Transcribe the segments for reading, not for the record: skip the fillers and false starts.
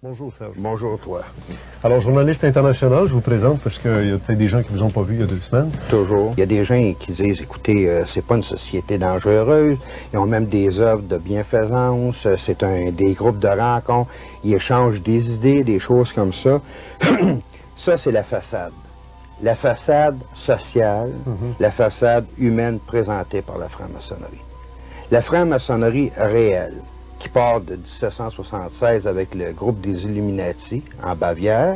Bonjour Serge. Bonjour toi. Alors, journaliste international, je vous présente parce qu'il y a peut-être des gens qui ne vous ont pas vu il y a 2 semaines. Toujours. Il y a des gens qui disent, écoutez, c'est pas une société dangereuse, ils ont même des œuvres de bienfaisance, c'est des groupes de rencontres, ils échangent des idées, des choses comme ça. Ça, c'est la façade. La façade sociale, la façade humaine présentée par la franc-maçonnerie. La franc-maçonnerie réelle, qui part de 1776 avec le groupe des Illuminati en Bavière.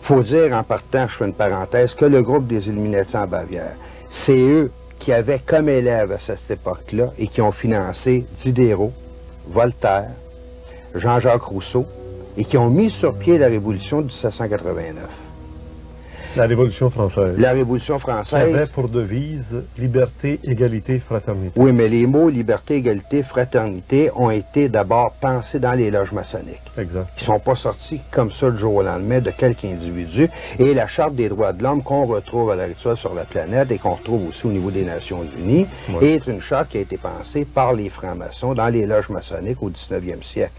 Il faut dire en partant, je fais une parenthèse, que le groupe des Illuminati en Bavière, c'est eux qui avaient comme élèves à cette époque-là et qui ont financé Diderot, Voltaire, Jean-Jacques Rousseau et qui ont mis sur pied la Révolution de 1789. La Révolution française. La Révolution Qui française. avait pour devise liberté, égalité, fraternité. Oui, mais les mots liberté, égalité, fraternité ont été d'abord pensés dans les loges maçonniques. Exact. Ils ne sont pas sortis comme ça du jour au lendemain de quelques individus. Et la Charte des droits de l'homme qu'on retrouve à l'heure actuelle sur la planète et qu'on retrouve aussi au niveau des Nations Unies est une charte qui a été pensée par les francs-maçons dans les loges maçonniques au 19e siècle.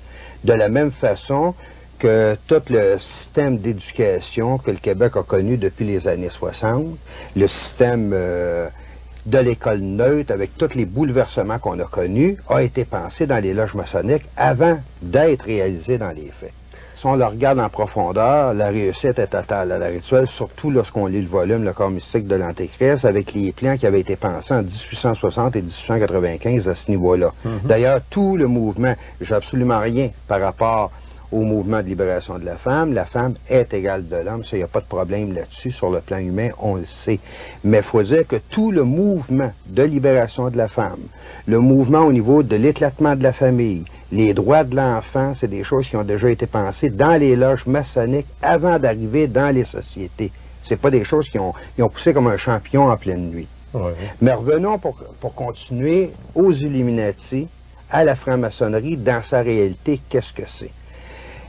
De la même façon que tout le système d'éducation que le Québec a connu depuis les années 60, le système de l'école neutre, avec tous les bouleversements qu'on a connus, a été pensé dans les loges maçonniques avant d'être réalisé dans les faits. Si on le regarde en profondeur, la réussite est totale à l'heure actuelle, surtout lorsqu'on lit le volume, le corps mystique de l'Antéchrist, avec les plans qui avaient été pensés en 1860 et 1895 à ce niveau-là. D'ailleurs, tout le mouvement, j'ai absolument rien par rapport au mouvement de libération de la femme est égale de l'homme, ça, il n'y a pas de problème là-dessus, sur le plan humain, on le sait. Mais il faut dire que tout le mouvement de libération de la femme, le mouvement au niveau de l'éclatement de la famille, les droits de l'enfant, c'est des choses qui ont déjà été pensées dans les loges maçonniques avant d'arriver dans les sociétés. C'est pas des choses qui ont poussé comme un champignon en pleine nuit. Ouais. Mais revenons pour continuer aux Illuminati, à la franc-maçonnerie, dans sa réalité, qu'est-ce que c'est?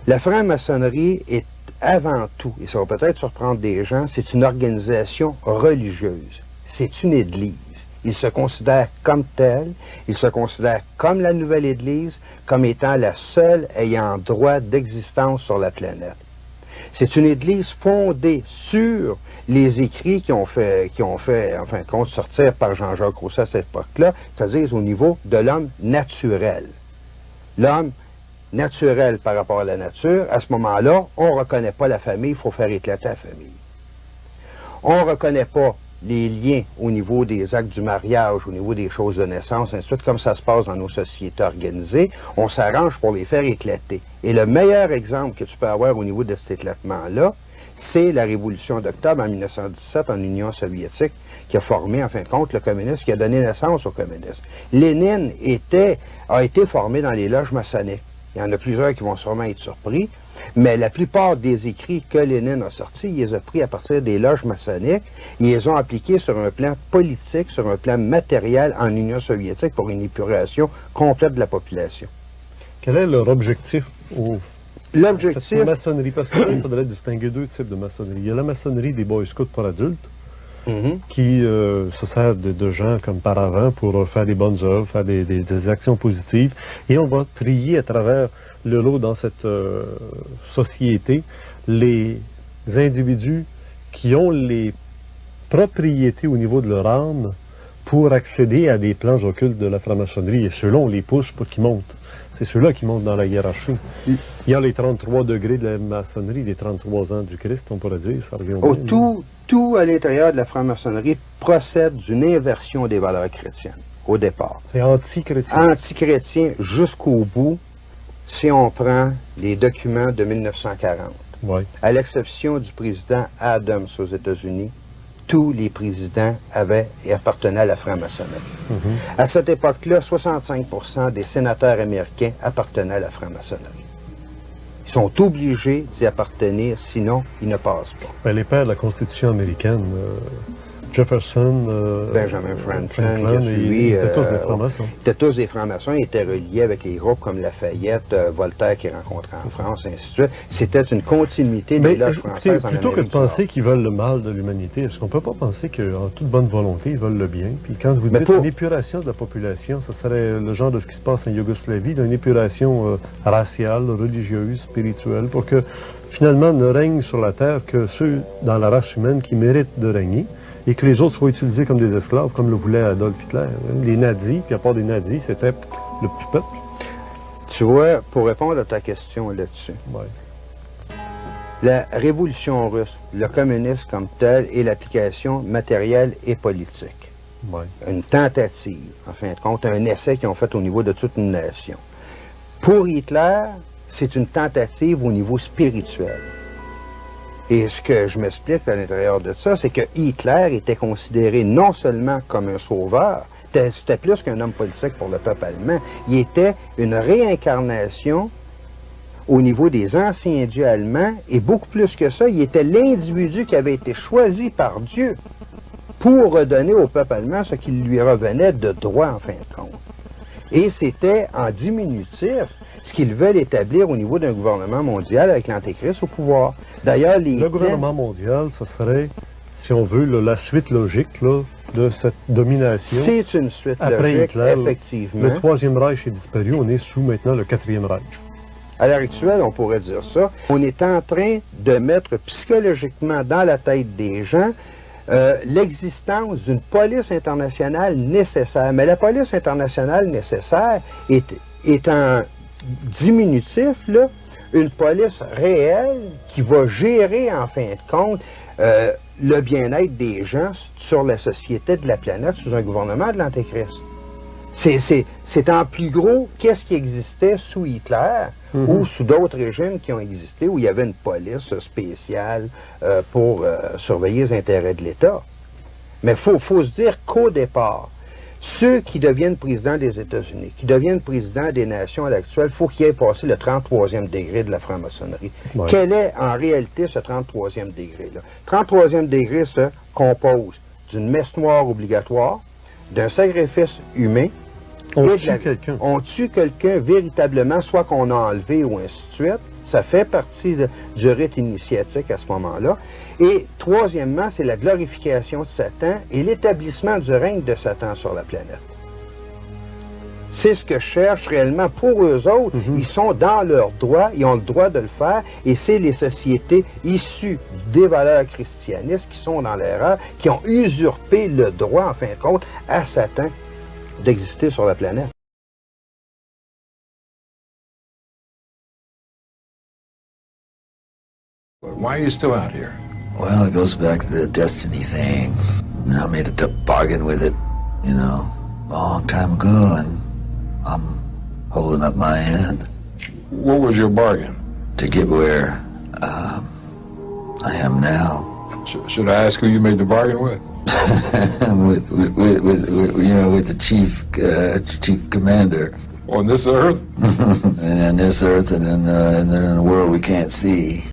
La franc-maçonnerie est avant tout, et ça va peut-être surprendre des gens, c'est une organisation religieuse. C'est une église. Ils se considèrent comme telle, ils se considèrent comme la nouvelle église, comme étant la seule ayant droit d'existence sur la planète. C'est une église fondée sur les écrits qui ont fait sortir par Jean-Jacques Rousseau à cette époque-là, c'est-à-dire au niveau de l'homme naturel. L'homme naturel par rapport à la nature, à ce moment-là, on ne reconnaît pas la famille, il faut faire éclater la famille. On ne reconnaît pas les liens au niveau des actes du mariage, au niveau des choses de naissance, ainsi de suite, comme ça se passe dans nos sociétés organisées, on s'arrange pour les faire éclater. Et le meilleur exemple que tu peux avoir au niveau de cet éclatement-là, c'est la Révolution d'octobre en 1917 en Union soviétique, qui a formé, en fin de compte, le communisme, qui a donné naissance au communisme. Lénine a été formé dans les loges maçonniques. Il y en a plusieurs qui vont sûrement être surpris, mais la plupart des écrits que Lénine a sortis, il les a pris à partir des loges maçonniques, ils les ont appliqués sur un plan politique, sur un plan matériel en Union soviétique pour une épuration complète de la population. Quel est leur objectif L'objectif... Cette maçonnerie, parce qu'il faudrait distinguer 2 types de maçonnerie. Il y a la maçonnerie des Boy Scouts pour adultes, qui se sert de gens comme paravents pour faire des bonnes œuvres, faire des actions positives. Et on va trier à travers le lot dans cette société les individus qui ont les propriétés au niveau de leur âme pour accéder à des plans occultes de la franc-maçonnerie. Et ceux-là, on les pousse pour qu'ils montent. C'est ceux-là qui montent dans la hiérarchie. Il y a les 33 degrés de la maçonnerie, les 33 ans du Christ, on pourrait dire. Ça revient au même. Tout à l'intérieur de la franc-maçonnerie procède d'une inversion des valeurs chrétiennes, au départ. C'est anti-chrétien. Anti-chrétien jusqu'au bout, si on prend les documents de 1940. Ouais. À l'exception du président Adams aux États-Unis, tous les présidents avaient et appartenaient à la franc-maçonnerie. À cette époque-là, 65% des sénateurs américains appartenaient à la franc-maçonnerie. Ils sont obligés d'y appartenir, sinon ils ne passent pas. Ben, les pères de la Constitution américaine, Jefferson, Benjamin Franklin, ils étaient tous des francs-maçons. Ils étaient tous des francs-maçons, ils étaient reliés avec les groupes comme Lafayette, Voltaire qui rencontrait en France, et ainsi de suite. C'était une continuité des loges françaises en Amérique plutôt que de du Nord. penser qu'ils veulent le mal de l'humanité, est-ce qu'on ne peut pas penser qu'en toute bonne volonté, ils veulent le bien? Puis quand vous dites une épuration de la population, ça serait le genre de ce qui se passe en Yougoslavie, une épuration raciale, religieuse, spirituelle, pour que finalement ne règne sur la Terre que ceux dans la race humaine qui méritent de régner, et que les autres soient utilisés comme des esclaves, comme le voulait Adolf Hitler. Les nazis, puis à part des nazis, c'était le petit peuple. Tu vois, pour répondre à ta question là-dessus, la révolution russe, le communisme comme tel, et l'application matérielle et politique. Une tentative, en fin de compte, un essai qu'ils ont fait au niveau de toute une nation. Pour Hitler, c'est une tentative au niveau spirituel. Et ce que je m'explique à l'intérieur de ça, c'est que Hitler était considéré non seulement comme un sauveur, c'était plus qu'un homme politique pour le peuple allemand, il était une réincarnation au niveau des anciens dieux allemands, et beaucoup plus que ça, il était l'individu qui avait été choisi par Dieu pour redonner au peuple allemand ce qui lui revenait de droit, en fin de compte. Et c'était en diminutif ce qu'ils veulent établir au niveau d'un gouvernement mondial avec l'Antéchrist au pouvoir. D'ailleurs, le gouvernement mondial, ce serait, si on veut, la suite logique là, de cette domination. C'est une suite après logique, Hitler, effectivement. Le Troisième Reich est disparu, on est sous maintenant le Quatrième Reich. À l'heure actuelle, on pourrait dire ça. On est en train de mettre psychologiquement dans la tête des gens l'existence d'une police internationale nécessaire. Mais la police internationale nécessaire est en diminutif, là, une police réelle qui va gérer, en fin de compte, le bien-être des gens sur la société de la planète sous un gouvernement de l'Antéchrist. C'est en plus gros qu'est-ce qui existait sous Hitler ou sous d'autres régimes qui ont existé où il y avait une police spéciale pour surveiller les intérêts de l'État. Mais il faut se dire qu'au départ, ceux qui deviennent présidents des États-Unis, qui deviennent présidents des nations à l'actuel, il faut qu'ils aient passé le 33e degré de la franc-maçonnerie. Ouais. Quel est en réalité ce 33e degré-là? Le 33e degré se compose d'une messe noire obligatoire, d'un sacrifice humain, on tue quelqu'un véritablement, soit qu'on a enlevé ou ainsi de suite. Ça fait partie du rite initiatique à ce moment-là. Et troisièmement, c'est la glorification de Satan et l'établissement du règne de Satan sur la planète. C'est ce que je cherche réellement pour eux autres. Ils sont dans leur droit, ils ont le droit de le faire, et c'est les sociétés issues des valeurs christianistes qui sont dans l'erreur, qui ont usurpé le droit, en fin de compte, à Satan d'exister sur la planète. Why are you still out here? Well, it goes back to the destiny thing. I mean, I made a bargain with it, you know, a long time ago, and I'm holding up my end. What was your bargain? To get where I am now. Should I ask who you made the bargain with? with you know, with the chief commander. On this earth? And on this earth, and then in a world we can't see.